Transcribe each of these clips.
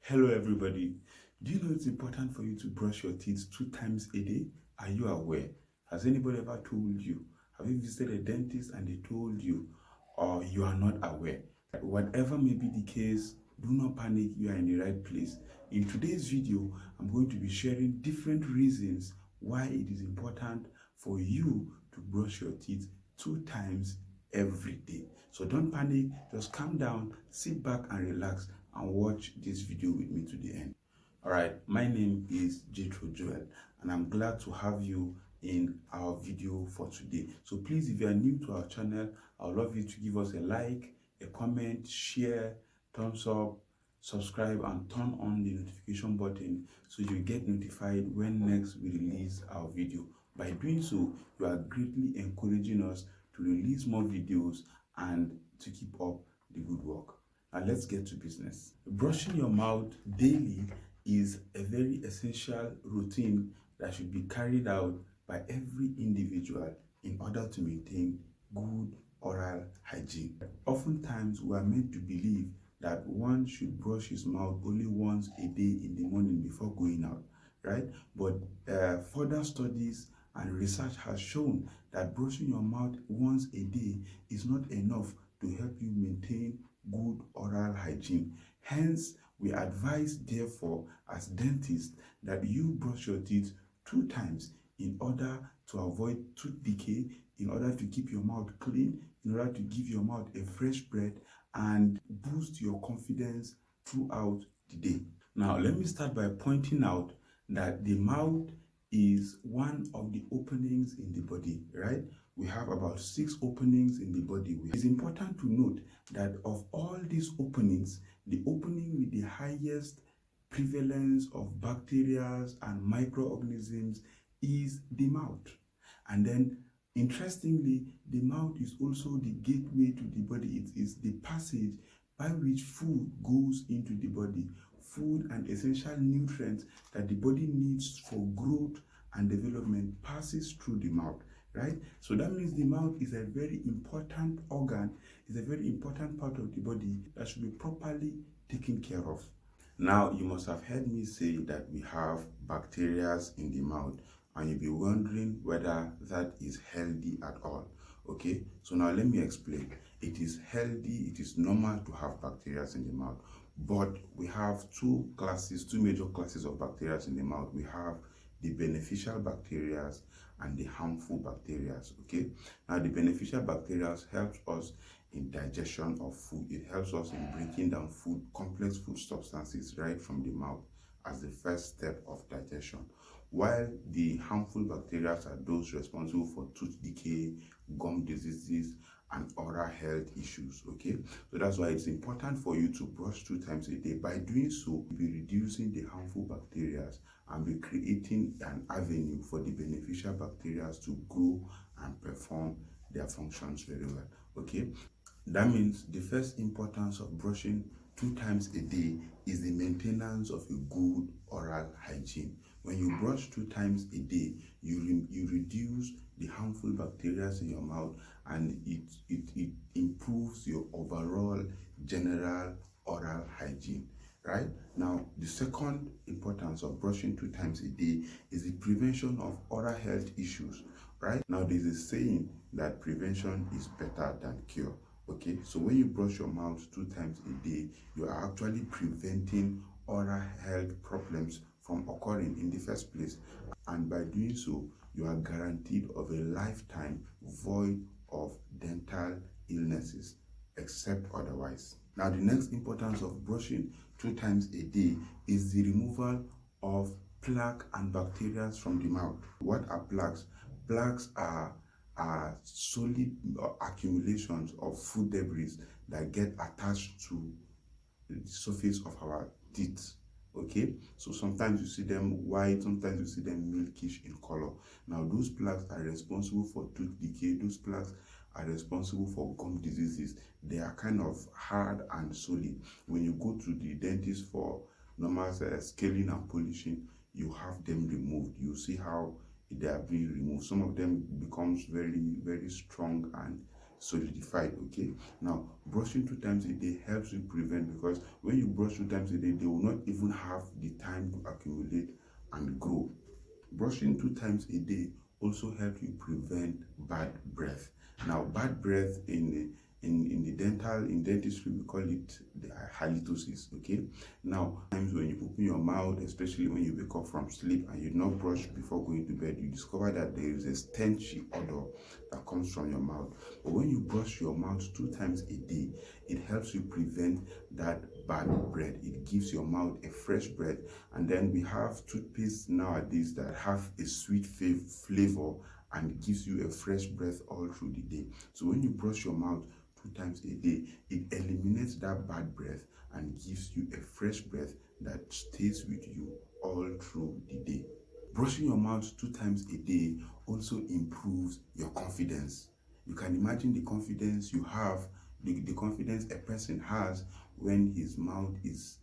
Hello everybody. Do you know it's important for you to brush your teeth 2 times a day? Are you aware? Has anybody ever told you? Have you visited a dentist and they told you, or you are not aware? Whatever may be the case, do not panic, you are in the right place. In today's video, I'm going to be sharing different reasons why it is important for you to brush your teeth 2 times every day. So don't panic, just calm down, sit back and relax and watch this video with me to the end. Alright, my name is Jettydent and I'm glad to have you in our video for today. So please, if you are new to our channel, I would love you to give us a like, a comment, share, thumbs up, subscribe and turn on the notification button so you get notified when next we release our video. By doing so, you are greatly encouraging us to release more videos and to keep up the good work. Now let's get to business. Brushing your mouth daily is a very essential routine that should be carried out by every individual in order to maintain good oral hygiene. Oftentimes we are meant to believe that one should brush his mouth only once a day in the morning before going out, right? But further studies and research has shown that brushing your mouth once a day is not enough to help you maintain good oral hygiene. Hence, we advise, therefore, as dentists, that you brush your teeth 2 times in order to avoid tooth decay, in order to keep your mouth clean, in order to give your mouth a fresh breath and boost your confidence throughout the day. Now, let me start by pointing out that the mouth is one of the openings in the body, right? We have about 6 openings in the body. It's important to note that of all these openings, the opening with the highest prevalence of bacteria and microorganisms is the mouth. And then, interestingly, the mouth is also the gateway to the body. It is the passage by which food goes into the body. Food and essential nutrients that the body needs for growth and development passes through the mouth, right? So that means the mouth is a very important organ, is a very important part of the body that should be properly taken care of. Now, you must have heard me say that we have bacteria in the mouth, and you'll be wondering whether that is healthy at all. Okay, so now let me explain. It is healthy, it is normal to have bacteria in the mouth, but we have two major classes of bacteria in the mouth. We have the beneficial bacteria and the harmful bacteria. Okay, now the beneficial bacteria helps us in digestion of food. It helps us in breaking down food, complex food substances right from the mouth as the first step of digestion, while the harmful bacteria are those responsible for tooth decay, gum diseases, and oral health issues. Okay, so that's why it's important for you to brush 2 times a day. By doing so, you'll be reducing the harmful bacteria and be creating an avenue for the beneficial bacteria to grow and perform their functions very well. Okay, that means the first importance of brushing 2 times a day is the maintenance of a good oral hygiene. When you brush 2 times a day, you reduce the harmful bacteria in your mouth, and it improves your overall general oral hygiene. Right? Now, the second importance of brushing 2 times a day is the prevention of oral health issues. Right? Now, there's a saying that prevention is better than cure. Okay, so when you brush your mouth 2 times a day, you are actually preventing oral health problems from occurring in the first place, and by doing so, you are guaranteed of a lifetime void of dental illnesses, except otherwise. Now, the next importance of brushing 2 times a day is the removal of plaque and bacteria from the mouth. What are plaques? Plaques are solid accumulations of food debris that get attached to the surface of our teeth. Okay, so sometimes you see them white, sometimes you see them milkish in color. Now, those plaques are responsible for tooth decay. Those plaques are responsible for gum diseases. They are kind of hard and solid. When you go to the dentist for normal scaling and polishing, you have them removed. You see how they are being removed. Some of them becomes very, very strong and solidified. Okay, now brushing 2 times a day helps you prevent, because when you brush 2 times a day, they will not even have the time to accumulate and grow. Brushing 2 times a day also helps you prevent bad breath. Now, bad breath in dentistry, we call it the halitosis. Okay. Now, times when you open your mouth, especially when you wake up from sleep and you not brush before going to bed, you discover that there is a stenchy odor that comes from your mouth. But when you brush your mouth 2 times a day, it helps you prevent that bad breath. It gives your mouth a fresh breath. And then we have toothpaste nowadays that have a sweet flavor and gives you a fresh breath all through the day. So when you brush your mouth 2 times a day, it eliminates that bad breath and gives you a fresh breath that stays with you all through the day. Brushing your mouth 2 times a day also improves your confidence. You can imagine the confidence you have, the confidence a person has when his mouth is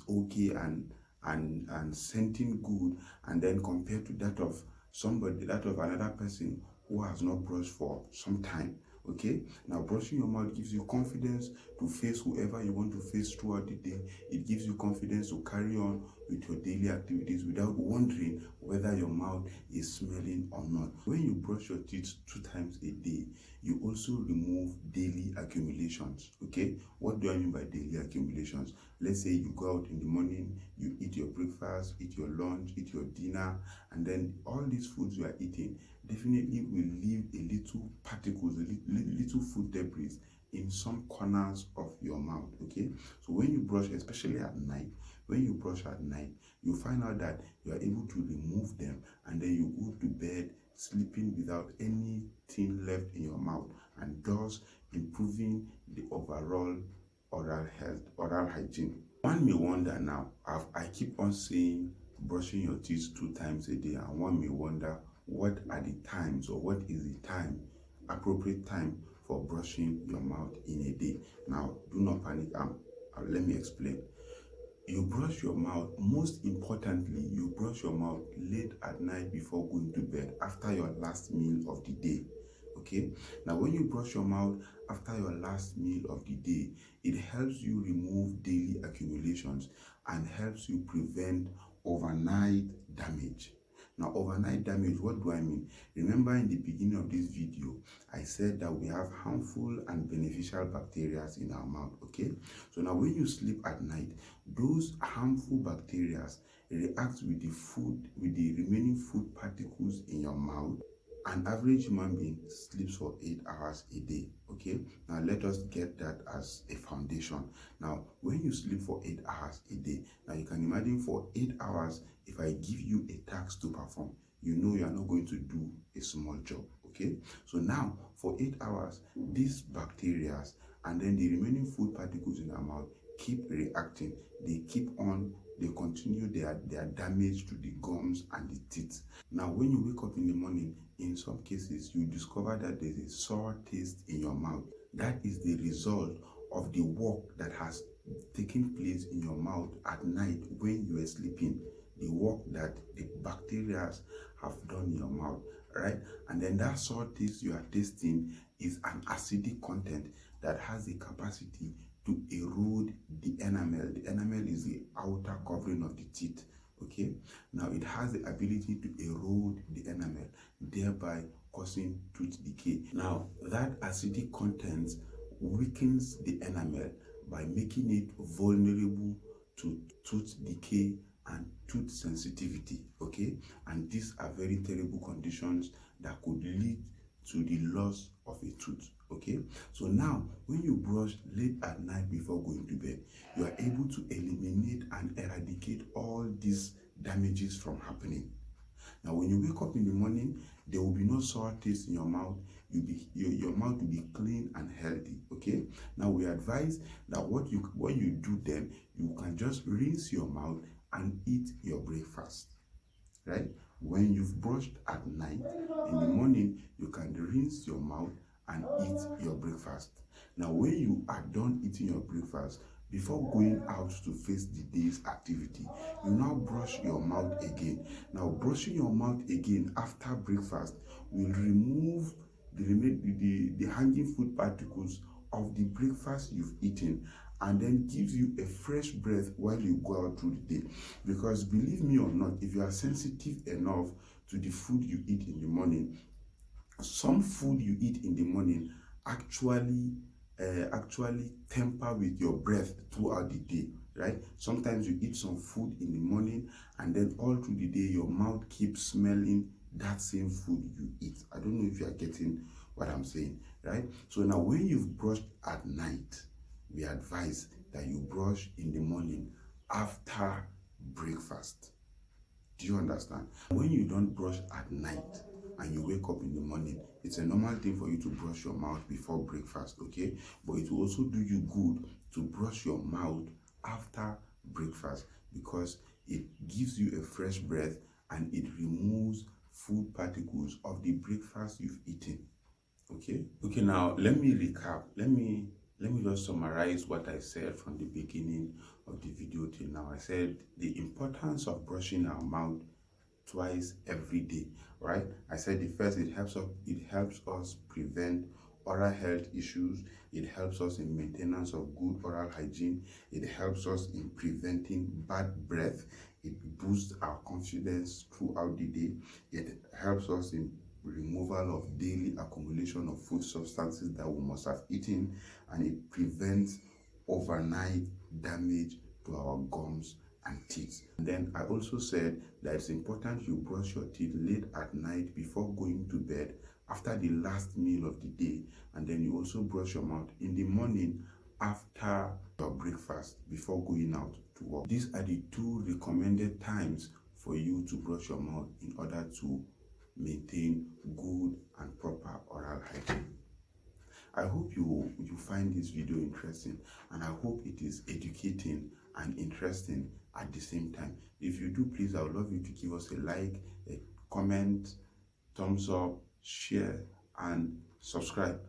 okay and scenting good, and then compared to that of another person who has not brushed for some time. Okay, now brushing your mouth gives you confidence to face whoever you want to face throughout the day. It gives you confidence to carry on with your daily activities without wondering whether your mouth is smelling or not. When you brush your teeth 2 times a day, you also remove daily accumulations. Okay, what do I mean by daily accumulations? Let's say you go out in the morning, you eat your breakfast, eat your lunch, eat your dinner, and then all these foods you are eating definitely will leave a little particles, little food debris in some corners of your mouth. Okay, so when you brush, especially at night, when you brush at night, you find out that you are able to remove them, and then you go to bed sleeping without anything left in your mouth, and thus improving the overall oral health, oral hygiene. One may wonder now, I keep on saying brushing your teeth 2 times a day, and one may wonder, what are the times, or what is the appropriate time for brushing your mouth in a day? Now, do not panic. Let me explain. You brush your mouth, most importantly, you brush your mouth late at night before going to bed, after your last meal of the day. Okay, now when you brush your mouth after your last meal of the day, it helps you remove daily accumulations and helps you prevent overnight damage. Now, overnight damage, what do I mean? Remember, in the beginning of this video, I said that we have harmful and beneficial bacteria in our mouth. Okay, so now when you sleep at night, those harmful bacteria react with the food, with the remaining food particles in your mouth. An average human being sleeps for 8 hours a day. Okay, now let us get that as a foundation. Now, when you sleep for 8 hours a day, now you can imagine for 8 hours, if I give you a task to perform, you know you are not going to do a small job. Okay, so now for 8 hours, these bacteria and then the remaining food particles in our mouth keep reacting. They continue their damage to the gums and the teeth. Now, when you wake up in the morning, in some cases, you discover that there's a sour taste in your mouth. That is the result of the work that has taken place in your mouth at night when you are sleeping. The work that the bacteria have done in your mouth, right? And then that sour taste you are tasting is an acidic content that has the capacity to erode the enamel. The enamel is the outer covering of the teeth. Okay, now it has the ability to erode the enamel, thereby causing tooth decay. Now, that acidic content weakens the enamel by making it vulnerable to tooth decay and tooth sensitivity. Okay, and these are very terrible conditions that could lead to the loss of a tooth. Okay, so now when you brush late at night before going to bed, you are able to eliminate and eradicate all these damages from happening. Now, when you wake up in the morning, there will be no sour taste in your mouth. Your mouth will be clean and healthy. Okay, now we advise that what you do then, you can just rinse your mouth and eat your breakfast, right? When you've brushed at night, in the morning, you can rinse your mouth and eat your breakfast. Now, when you are done eating your breakfast, before going out to face the day's activity, you now brush your mouth again. Now, brushing your mouth again after breakfast will remove the hanging food particles of the breakfast you've eaten, and then gives you a fresh breath while you go out through the day. Because believe me or not, if you are sensitive enough to the food you eat in the morning, some food you eat in the morning actually temper with your breath throughout the day, right? Sometimes you eat some food in the morning, and then all through the day your mouth keeps smelling that same food you eat. I don't know if you are getting what I'm saying, right? So now when you've brushed at night, we advise that you brush in the morning after breakfast. Do you understand? When you don't brush at night and you wake up in the morning, it's a normal thing for you to brush your mouth before breakfast, okay? But it will also do you good to brush your mouth after breakfast, because it gives you a fresh breath and it removes food particles of the breakfast you've eaten. Okay, now let me recap. Let me just summarize what I said from the beginning of the video till now. I said the importance of brushing our mouth twice every day, right? I said the first, it helps us prevent oral health issues. It helps us in maintenance of good oral hygiene. It helps us in preventing bad breath. It boosts our confidence throughout the day. It helps us in removal of daily accumulation of food substances that we must have eaten, and it prevents overnight damage to our gums and teeth. And then I also said that it's important you brush your teeth late at night before going to bed, after the last meal of the day, and then you also brush your mouth in the morning after your breakfast before going out to work. These are the 2 recommended times for you to brush your mouth in order to maintain good and proper oral hygiene. I hope you find this video interesting, and I hope it is educating and interesting at the same time. If you do, please, I would love you to give us a like, a comment, thumbs up, share, and subscribe.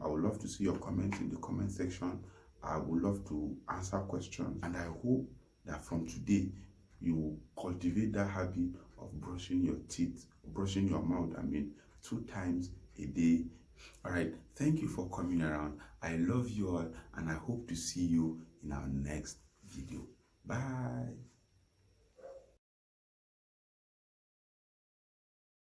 I would love to see your comments in the comment section. I would love to answer questions, and I hope that from today you cultivate that habit of brushing your mouth, 2 times a day. All right, thank you for coming around. I love you all, and I hope to see you in our next video. Bye.